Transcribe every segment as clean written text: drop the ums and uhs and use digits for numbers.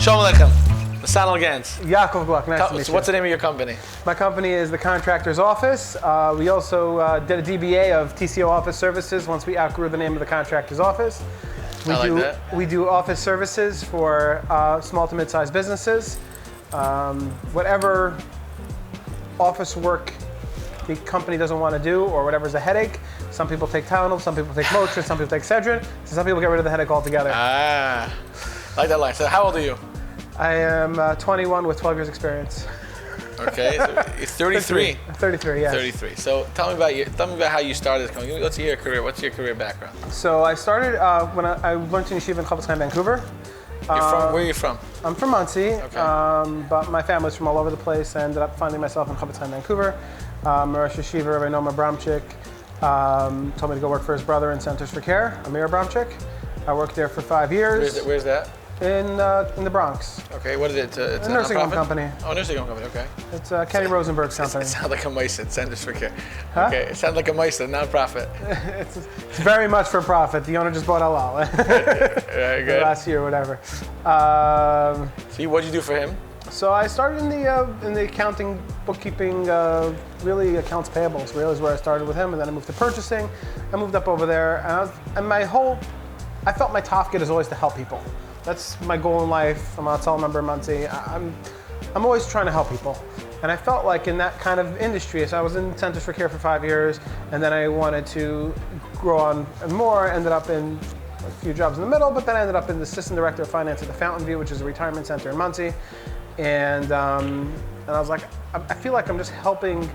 Shalom Aleichem. Nesanel Gantz. Yaakov Gluck, nice to meet So you. what's the name of your company? My company is the Contractor's Office. We also did a DBA of TCO Office Services once we outgrew the name of the Contractor's Office. We do office services for small to mid-sized businesses. Whatever office work the company doesn't want to do or whatever's a headache. Some people take Tylenol, some people take Motrin, some people take Excedrin, so some people get rid of the headache altogether. I like that line. So how old are you? I am 21 with 12 years experience. Okay, so it's 33. 33, yes. 33. So tell me about how you started this company. Let's hear your career. What's your career background? So I started when I learned in yeshiva in Chavetz Chaim, Vancouver. Where are you from? I'm from Monsey, Okay. but my family's from all over the place. I ended up finding myself in Chavetz Chaim, Vancouver. Rosh Yeshiva, Rabbi Noam Abramchik, told me to go work for his brother in Centers for Care, Amir Abramchik. I worked there for 5 years. Where's that? In the Bronx. Okay, what is it? It's a nursing home company. Oh, nursing home company, okay. It's Kenny Rosenberg's company. It sounds like a Meissen, Centers for Care. Huh? Okay, it sounds like a Meissen, non-profit. It's very much for profit. The owner just bought Halal. Very good. Last year, whatever. See, what'd you do for him? So I started in the accounting, bookkeeping, really accounts payables. Really is where I started with him, and then I moved to purchasing. I moved up over there, I felt my tafkid is always to help people. That's my goal in life. I'm a Hatzolah member in Monsey. I'm always trying to help people, and I felt like in that kind of industry. So I was in Centers for Care for 5 years, and then I wanted to grow on and more. Ended up in a few jobs in the middle, but then I ended up in the assistant director of finance at the Fountain View, which is a retirement center in Monsey. And I was like, I feel like I'm just helping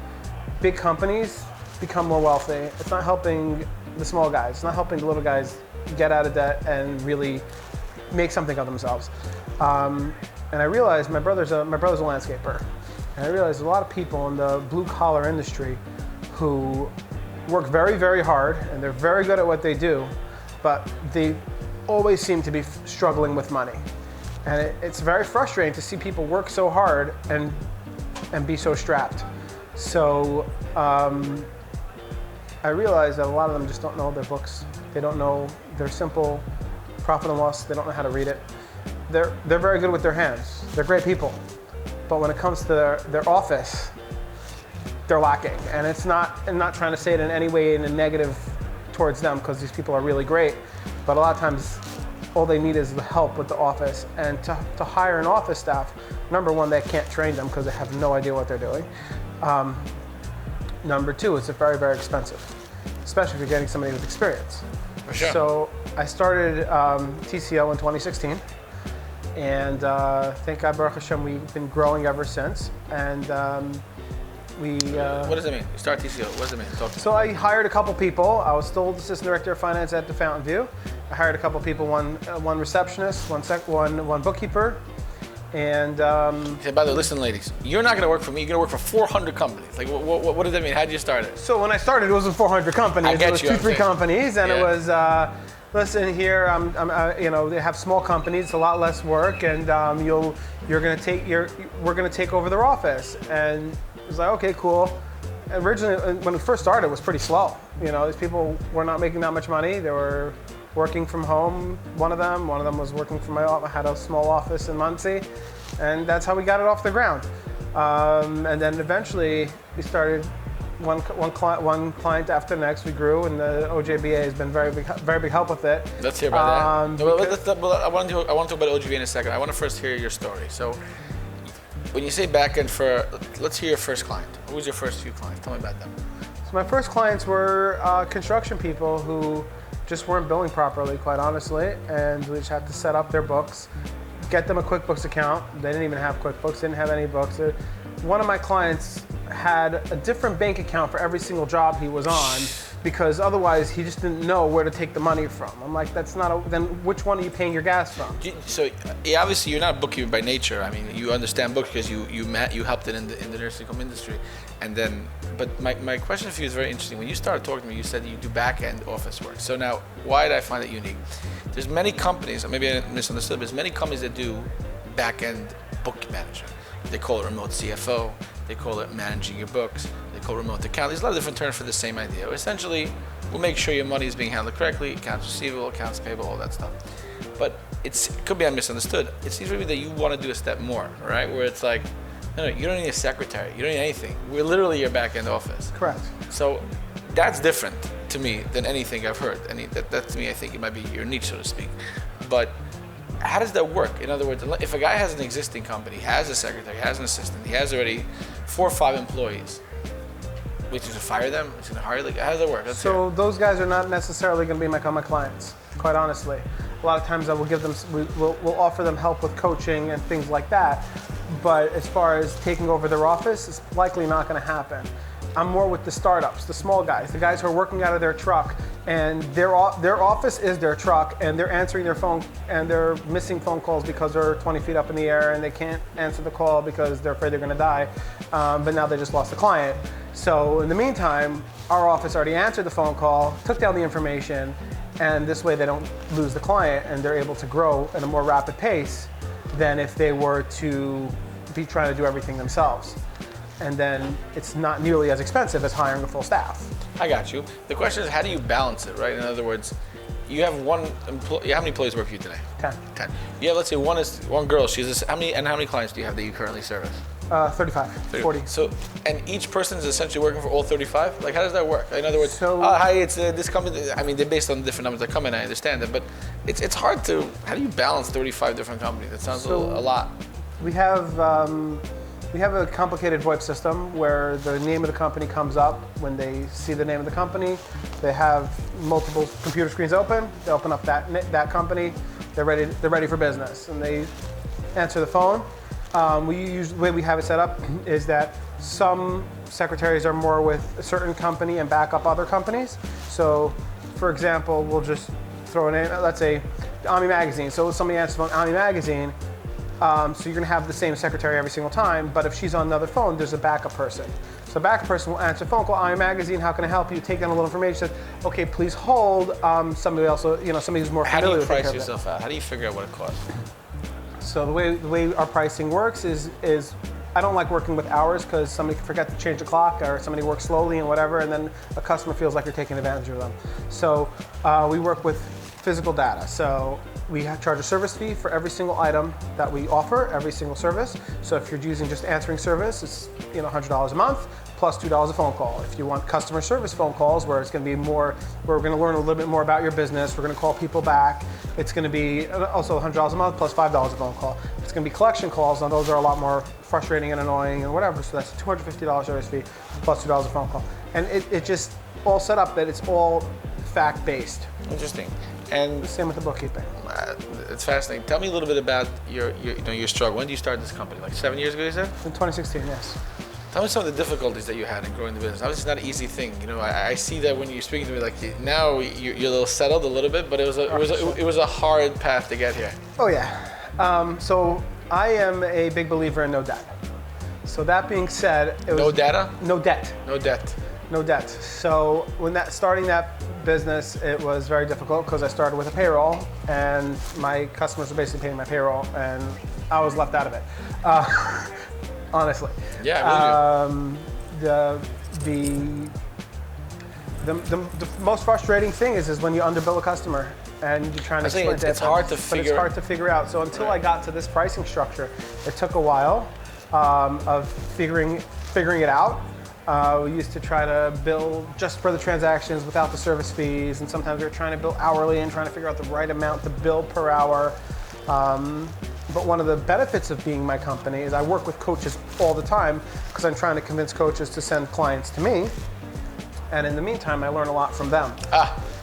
big companies become more wealthy. It's not helping the small guys. It's not helping the little guys get out of debt and really make something of themselves. And I realized my brother's a landscaper. And I realized there's a lot of people in the blue collar industry who work very, very hard and they're very good at what they do, but they always seem to be struggling with money. And it's very frustrating to see people work so hard and be so strapped. So I realized that a lot of them just don't know their books. They don't know their simple profit and loss. They don't know how to read it. They're very good with their hands. They're great people. But when it comes to their office, they're lacking. And I'm not trying to say it in any way in a negative towards them, because these people are really great. But a lot of times, all they need is the help with the office. And to hire an office staff, number one, they can't train them because they have no idea what they're doing. Number two, it's very, very expensive, especially if you're getting somebody with experience. For sure. So I started TCO in 2016, and thank God, Baruch Hashem, we've been growing ever since. And what does it mean? You start TCO. What does it mean? Talk to me. So I hired a couple people. I was still the assistant director of finance at the Fountain View. I hired a couple people, one receptionist, one bookkeeper, and. Hey, by the way, listen, ladies, you're not going to work for me. You're going to work for 400 companies. Like, what does that mean? How did you start it? So when I started, it wasn't 400 companies. It was 2-3 companies, and it was. Listen here, they have small companies, it's a lot less work, and we're going to take over their office, and it was like, okay, cool. Originally, when it first started, it was pretty slow. These people were not making that much money. They were working from home. One of them was working from my office. I had a small office in Monsey, and that's how we got it off the ground. And then eventually, we started one client after the next. We grew, and the OJBA has been very big help with it. Let's hear about that. I want to talk about OJBA in a second. I want to first hear your story. So, when you say back end let's hear your first client. Who was your first few clients? Tell me about them. So my first clients were construction people who just weren't billing properly, quite honestly, and we just had to set up their books, get them a QuickBooks account. They didn't even have QuickBooks, didn't have any books. One of my clients had a different bank account for every single job he was on, because otherwise he just didn't know where to take the money from. I'm like, then which one are you paying your gas from? So obviously you're not a bookkeeper by nature. I mean, you understand books because you helped it in the nursing home industry. But my question for you is very interesting. When you started talking to me, you said you do back-end office work. So now, why did I find it unique? There's many companies, maybe I misunderstood, but there's many companies that do back-end book manager. They call it remote CFO. They call it managing your books. They call it remote account. There's a lot of different terms for the same idea. Essentially, We'll make sure your money is being handled correctly, accounts receivable, accounts payable, all that stuff. But it could be misunderstood. It seems to me that you want to do a step more, right? Where it's like, no, you don't need a secretary. You don't need anything. We're literally your back-end office. Correct. So that's different to me than anything I've heard. That to me, I think it might be your niche, so to speak. But how does that work? In other words, if a guy has an existing company, has a secretary, has an assistant, he has already 4 or 5 employees, which is to fire them? Is going to hire? Like, how does that work? So those guys are not necessarily going to be my clients, quite honestly. A lot of times I will give them, we'll offer them help with coaching and things like that. But as far as taking over their office, it's likely not going to happen. I'm more with the startups, the small guys, the guys who are working out of their truck, and their office is their truck, and they're answering their phone, and they're missing phone calls because they're 20 feet up in the air, and they can't answer the call because they're afraid they're going to die. But now they just lost a client. So in the meantime, our office already answered the phone call, took down the information, and this way they don't lose the client, and they're able to grow at a more rapid pace than if they were to be trying to do everything themselves. And then it's not nearly as expensive as hiring a full staff. I got you. The question is, how do you balance it, right? In other words, you have one employee. How many employees work for you today? 10. You have, let's say, one girl. How many clients do you have that you currently service? 35, 40. So, and each person is essentially working for all 35? Like, how does that work? In other words, So- hi, it's this company. I mean, they're based on different numbers that come in, I understand that, but it's hard to, how do you balance 35 different companies? That sounds a lot. We have a complicated VoIP system where the name of the company comes up when they see the name of the company. They have multiple computer screens open. They open up that company. They're ready for business, and they answer the phone. The way we have it set up is that some secretaries are more with a certain company and back up other companies. So, for example, we'll just throw a name. Let's say Ami Magazine. So somebody answers the phone, Ami Magazine. So you're going to have the same secretary every single time, but if she's on another phone, there's a backup person. So the backup person will answer a phone call, Ami Magazine, how can I help you? Take down a little information, says, okay, please hold. Somebody else, somebody who's more familiar with it. How do you price yourself out? How do you figure out what it costs? So the way our pricing works is I don't like working with hours because somebody can forget to change the clock or somebody works slowly and whatever, and then a customer feels like you're taking advantage of them. So we work with physical data. So we charge a service fee for every single item that we offer, every single service. So if you're using just answering service, it's $100 a month plus $2 a phone call. If you want customer service phone calls, where it's going to be more, where we're going to learn a little bit more about your business, we're going to call people back. It's going to be also $100 a month plus $5 a phone call. It's going to be collection calls, and those are a lot more frustrating and annoying and whatever. So that's a $250 service fee plus $2 a phone call. And it just all set up that it's all fact-based. Interesting. And same with the bookkeeping. It's fascinating. Tell me a little bit about your struggle. When did you start this company? Like 7 years ago, you said? In 2016, yes. Tell me some of the difficulties that you had in growing the business. Obviously, it's not an easy thing. I see that when you're speaking to me, like now you're a little settled a little bit, but it was a hard path to get here. Oh yeah. So I am a big believer in no debt. So that being said, it was no data? No debt. No debt. No debt. So when starting that business, it was very difficult because I started with a payroll, and my customers were basically paying my payroll, and I was left out of it. Honestly. Yeah. The most frustrating thing is when you underbill a customer and you're trying to explain it's hard to figure. But it's hard to figure out. So until I got to this pricing structure, it took a while of figuring it out. We used to try to bill just for the transactions without the service fees, and sometimes we were trying to bill hourly and trying to figure out the right amount to bill per hour. But one of the benefits of being my company is I work with coaches all the time because I'm trying to convince coaches to send clients to me. And in the meantime, I learn a lot from them.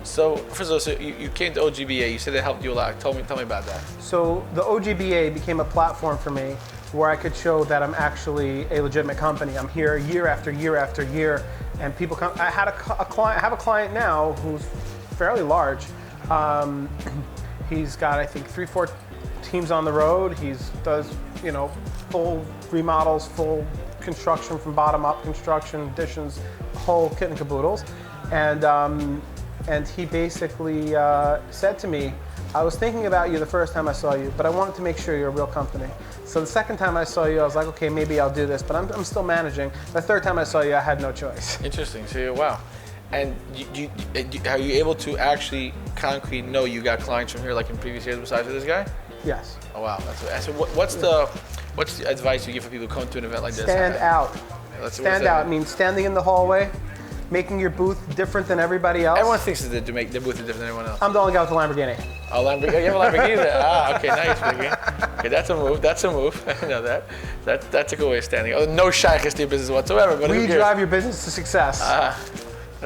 So first of all, so you came to OGBA. You said it helped you a lot. Tell me about that. So the OGBA became a platform for me where I could show that I'm actually a legitimate company. I'm here year after year after year, and people come. I have a client now who's fairly large. He's got, I think, 3-4 teams on the road. He does, full remodels, full construction from bottom up construction, additions, whole kit and caboodles. And he basically said to me, I was thinking about you the first time I saw you, but I wanted to make sure you're a real company. So the second time I saw you, I was like, okay, maybe I'll do this, but I'm still managing. The third time I saw you, I had no choice. Interesting. So wow. And are you able to actually concrete know you got clients from here like in previous years besides this guy? Yes. Oh wow, so what's the advice you give for people who come to an event like this? Stand out. Stand out means standing in the hallway, making your booth different than everybody else. Everyone thinks that to make their booth different than everyone else. I'm the only guy with a Lamborghini. Oh, Lamborghini. You have a Lamborghini there? Ah, okay, nice. Okay, that's a move. That's a move. I know that. That's a good way of standing. Oh, no shyness to your business whatsoever. But we drive your business to success.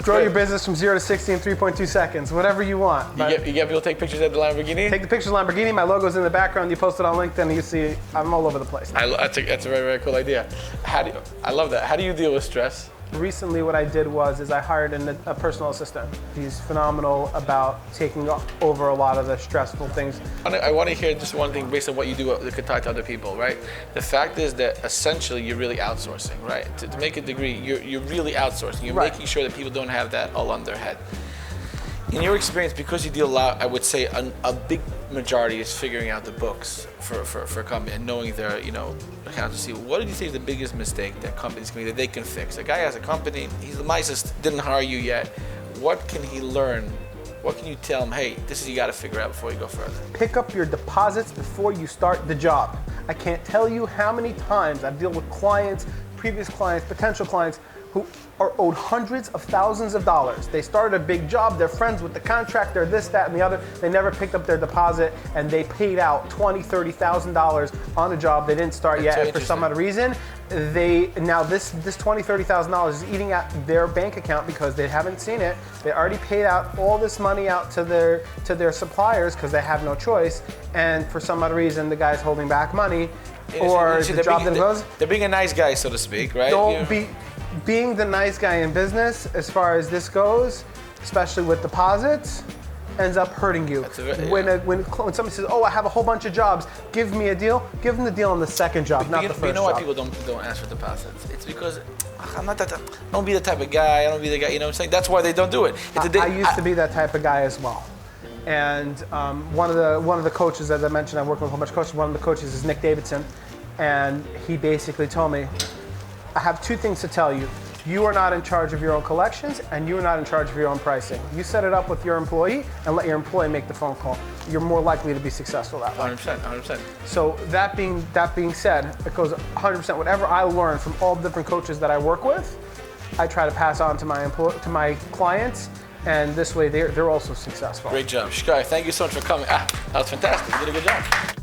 Grow great. your business from 0 to 60 in 3.2 seconds. Whatever you want. You get people to take pictures of the Lamborghini? Take the pictures of the Lamborghini. My logo's in the background. You post it on LinkedIn, and you see I'm all over the place. That's a very, very cool idea. I love that. How do you deal with stress? Recently, what I did is I hired a personal assistant. He's phenomenal about taking over a lot of the stressful things. I want to hear just one thing based on what you do that could talk to other people, right? The fact is that essentially you're really outsourcing, right? To make a degree, you're really outsourcing. You're making sure that people don't have that all on their head. In your experience, because you deal a lot, I would say a big majority is figuring out the books for a company and knowing their accounts receivable. What do you think is the biggest mistake that companies can make that they can fix? A guy has a company, he's the nicest, didn't hire you yet. What can he learn? What can you tell him? Hey, this is you got to figure out before you go further. Pick up your deposits before you start the job. I can't tell you how many times I've dealt with clients, previous clients, potential clients who are owed hundreds of thousands of dollars. They started a big job, they're friends with the contractor, this, that, and the other. They never picked up their deposit and they paid out $20,000, $30,000 on a job they didn't start yet. And for some other reason, this $20,000, $30,000 is eating at their bank account because they haven't seen it. They already paid out all this money out to their suppliers because they have no choice. And for some other reason, the guy's holding back money or the job didn't close. They're being a nice guy, so to speak, right? Being the nice guy in business, as far as this goes, especially with deposits, ends up hurting you. When somebody says, "Oh, I have a whole bunch of jobs, give me a deal," give them the deal on the second job, not the first job. You know why people don't ask for deposits? It's because I'm not that. Don't be the type of guy. I don't be the guy. You know what I'm saying? That's why they don't do it. I used to be that type of guy as well. And one of the coaches, as I mentioned, I work with a whole bunch of coaches. One of the coaches is Nick Davidson, and he basically told me, I have two things to tell you. You are not in charge of your own collections, and you are not in charge of your own pricing. You set it up with your employee and let your employee make the phone call. You're more likely to be successful that way. 100%. So that being said, it goes 100%. Whatever I learn from all the different coaches that I work with, I try to pass on to my clients, and this way they're also successful. Great job. Shkai, thank you so much for coming. That was fantastic. You did a good job.